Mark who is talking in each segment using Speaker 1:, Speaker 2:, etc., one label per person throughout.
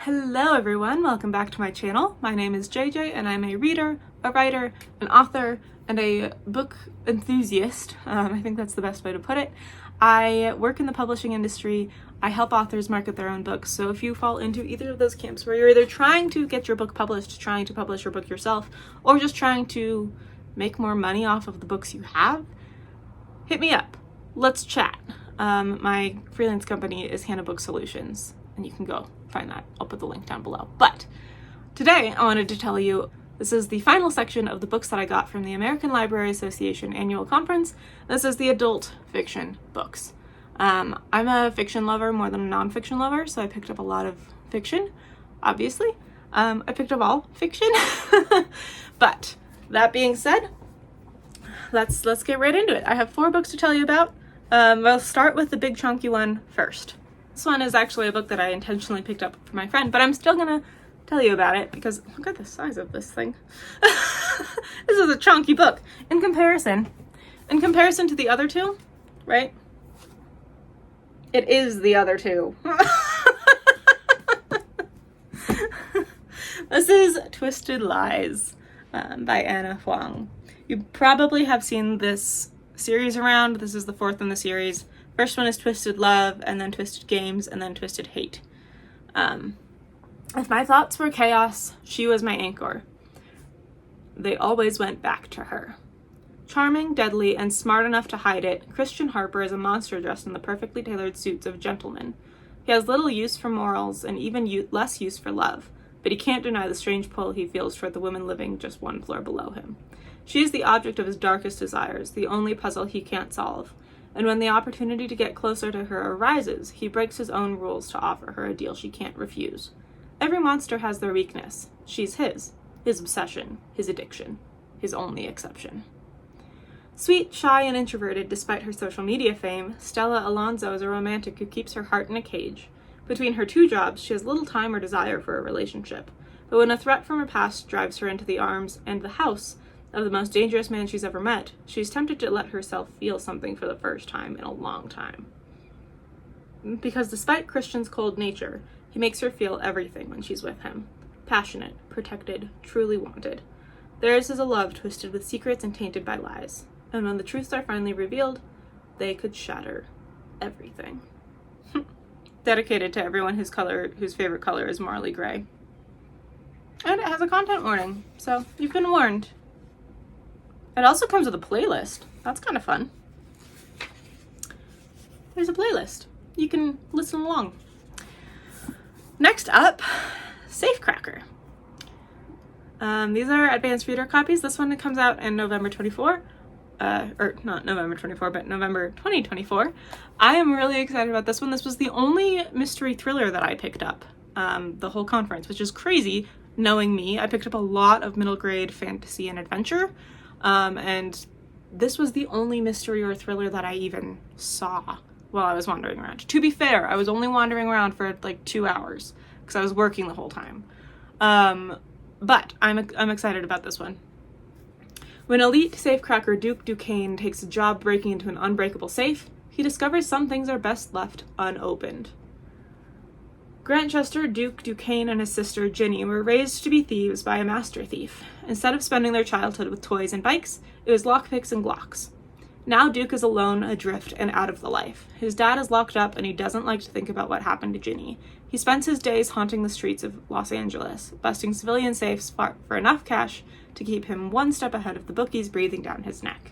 Speaker 1: Hello everyone, welcome back to my channel. My name is JJ and I'm a reader, a writer, an author, and a book enthusiast. I think that's the best way to put it. I work in the publishing industry. I help authors market their own books. So if you fall into either of those camps where you're either trying to get your book published, trying to publish your book yourself, or just trying to make more money off of the books you have, hit me up. Let's chat. My freelance company is Hanna Book Solutions, and you can go find that. I'll put the link down below. But today I wanted to tell you this is the final section of the books that I got from the American Library Association annual conference. This is the adult fiction books. I'm a fiction lover more than a nonfiction lover, so I picked up a lot of fiction, obviously. I picked up all fiction. But that being said, let's get right into it. I have 4 books to tell you about. I'll start with the big chunky one first. This one is actually a book that I intentionally picked up for my friend, but I'm still gonna tell you about it because look at the size of this thing. This is a chunky book. In comparison to the other two, right? It is the other two. This is Twisted Lies by Anna Huang. You probably have seen this series around. This is the 4th in the series. First one is Twisted Love, and then Twisted Games, and then Twisted Hate. If my thoughts were chaos, she was my anchor. They always went back to her. Charming, deadly, and smart enough to hide it, Christian Harper is a monster dressed in the perfectly tailored suits of gentlemen. He has little use for morals, and even less use for love, but he can't deny the strange pull he feels toward the women living just one floor below him. She is the object of his darkest desires, the only puzzle he can't solve. And when the opportunity to get closer to her arises, he breaks his own rules to offer her a deal she can't refuse. Every monster has their weakness. She's his obsession, his addiction, his only exception. Sweet, shy, and introverted despite her social media fame, Stella Alonso is a romantic who keeps her heart in a cage. Between her 2 jobs, she has little time or desire for a relationship. But when a threat from her past drives her into the arms and the house of the most dangerous man she's ever met, she's tempted to let herself feel something for the first time in a long time. Because despite Christian's cold nature, he makes her feel everything when she's with him. Passionate, protected, truly wanted. Theirs is a love twisted with secrets and tainted by lies. And when the truths are finally revealed, they could shatter everything. Dedicated to everyone whose favorite color is morally gray. And it has a content warning, so you've been warned. It also comes with a playlist. That's kind of fun. There's a playlist. You can listen along. Next up, Safecracker. These are advanced reader copies. This one comes out in November 24. Or not November 24, but November 2024. I am really excited about this one. This was the only mystery thriller that I picked up the whole conference, which is crazy. Knowing me, I picked up a lot of middle grade fantasy and adventure. And this was the only mystery or thriller that I even saw while I was wandering around. To be fair, I was only wandering around for like 2 hours because I was working the whole time. But I'm excited about this one. When elite safecracker Duke Duquesne takes a job breaking into an unbreakable safe, he discovers some things are best left unopened. Grantchester, Duke Duquesne, and his sister Ginny were raised to be thieves by a master thief. Instead of spending their childhood with toys and bikes, it was lockpicks and glocks. Now Duke is alone, adrift, and out of the life. His dad is locked up, and he doesn't like to think about what happened to Ginny. He spends his days haunting the streets of Los Angeles, busting civilian safes for enough cash to keep him one step ahead of the bookies breathing down his neck.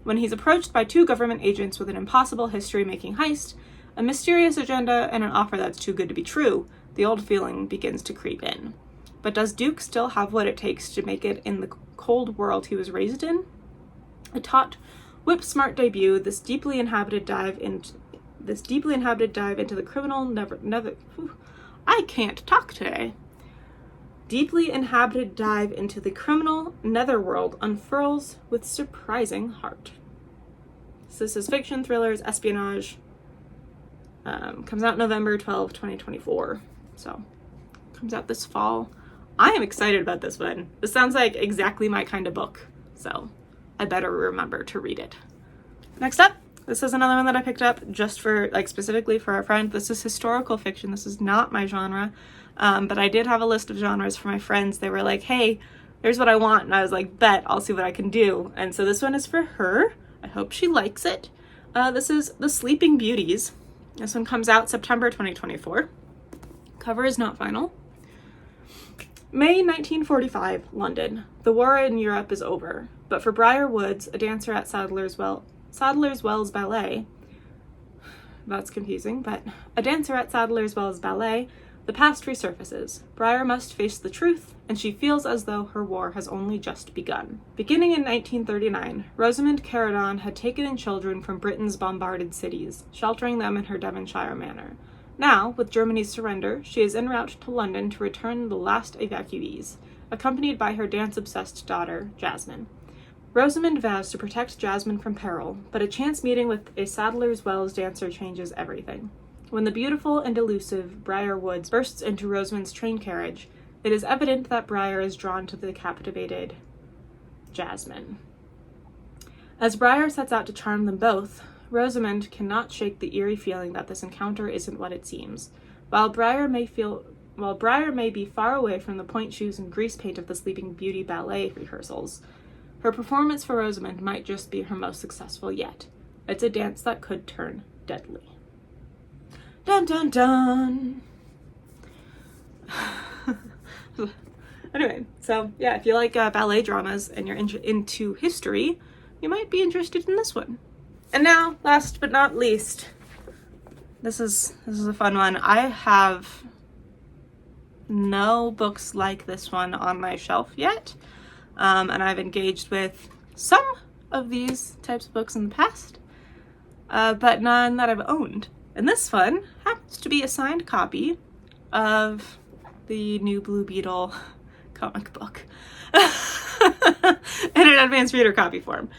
Speaker 1: When he's approached by 2 government agents with an impossible history-making heist, a mysterious agenda, and an offer that's too good to be true, the old feeling begins to creep in. But does Duke still have what it takes to make it in the cold world he was raised in? A taut, whip-smart debut, this deeply inhabited dive into the criminal I can't talk today. Deeply inhabited dive into the criminal netherworld unfurls with surprising heart. So this is fiction, thrillers, espionage. Comes out November 12, 2024. So, comes out this fall. I am excited about this one. This sounds like exactly my kind of book. So, I better remember to read it. Next up, This is another one that I picked up just for, like, specifically for our friend. This is historical fiction. This is not my genre, but I did have a list of genres for my friends. They were like, hey, here's what I want, and I was like, bet, I'll see what I can do. And so this one is for her. I hope she likes it. This is The Sleeping Beauties. This one comes out September 2024. Cover is not final. May 1945, London. The war in Europe is over, but for Briar Woods, a dancer at Sadler's Wells Ballet, that's confusing, but a dancer at Sadler's Wells Ballet, the past resurfaces. Briar must face the truth, and she feels as though her war has only just begun. Beginning in 1939, Rosamund Caradon had taken in children from Britain's bombarded cities, sheltering them in her Devonshire manor. Now, with Germany's surrender, she is en route to London to return the last evacuees, accompanied by her dance-obsessed daughter, Jasmine. Rosamund vows to protect Jasmine from peril, but a chance meeting with a Sadler's Wells dancer changes everything. When the beautiful and elusive Briar Woods bursts into Rosamund's train carriage, it is evident that Briar is drawn to the captivated Jasmine. As Briar sets out to charm them both, Rosamund cannot shake the eerie feeling that this encounter isn't what it seems. While Briar may be far away from the point shoes and grease paint of the Sleeping Beauty ballet rehearsals, her performance for Rosamund might just be her most successful yet. It's a dance that could turn deadly. Dun dun dun! Anyway, so yeah, if you like ballet dramas and you're into history, you might be interested in this one. And now, last but not least, this is a fun one. I have no books like this one on my shelf yet, and I've engaged with some of these types of books in the past, but none that I've owned. And this one happens to be a signed copy of the new Blue Beetle comic book in an advanced reader copy form.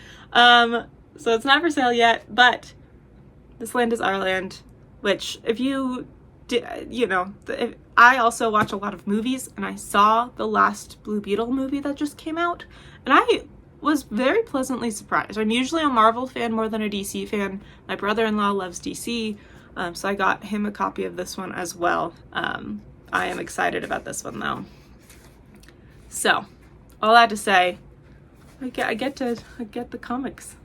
Speaker 1: So it's not for sale yet, but This Land Is Our Land, which if you I also watch a lot of movies, and I saw the last Blue Beetle movie that just came out, and I was very pleasantly surprised. I'm usually a Marvel fan more than a DC fan. My brother-in-law loves DC, so I got him a copy of this one as well. I am excited about this one though. So, all that to say, I get the comics.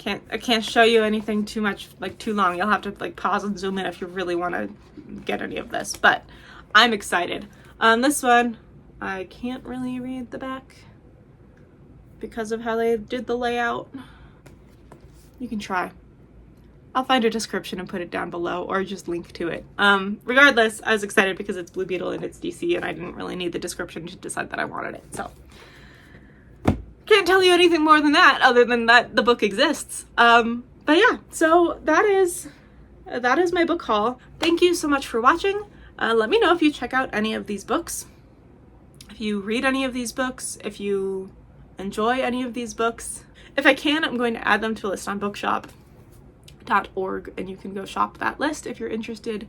Speaker 1: I can't show you anything too much, like too long. You'll have to like pause and zoom in if you really want to get any of this, but I'm excited. This one, I can't really read the back because of how they did the layout. You can try. I'll find a description and put it down below, or just link to it. Regardless, I was excited because it's Blue Beetle and it's DC, and I didn't really need the description to decide that I wanted it, so. Can't tell you anything more than that, other than that the book exists. But yeah, so that is my book haul. Thank you so much for watching. Let me know if you check out any of these books, if you read any of these books, if you enjoy any of these books. If I can, I'm going to add them to a list on bookshop.org, and you can go shop that list if you're interested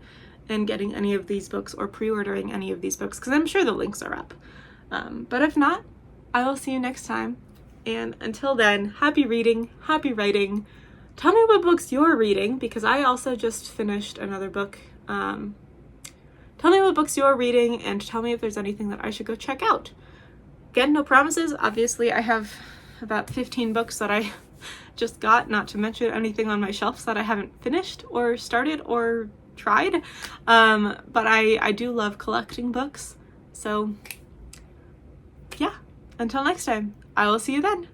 Speaker 1: in getting any of these books or pre-ordering any of these books, because I'm sure the links are up. But if not, I will see you next time. And until then, happy reading, happy writing. Tell me what books you're reading, because I also just finished another book. Tell me what books you're reading, and tell me if there's anything that I should go check out. Again, no promises. Obviously, I have about 15 books that I just got, not to mention anything on my shelves that I haven't finished or started or tried. But I do love collecting books. So yeah, until next time, I will see you then.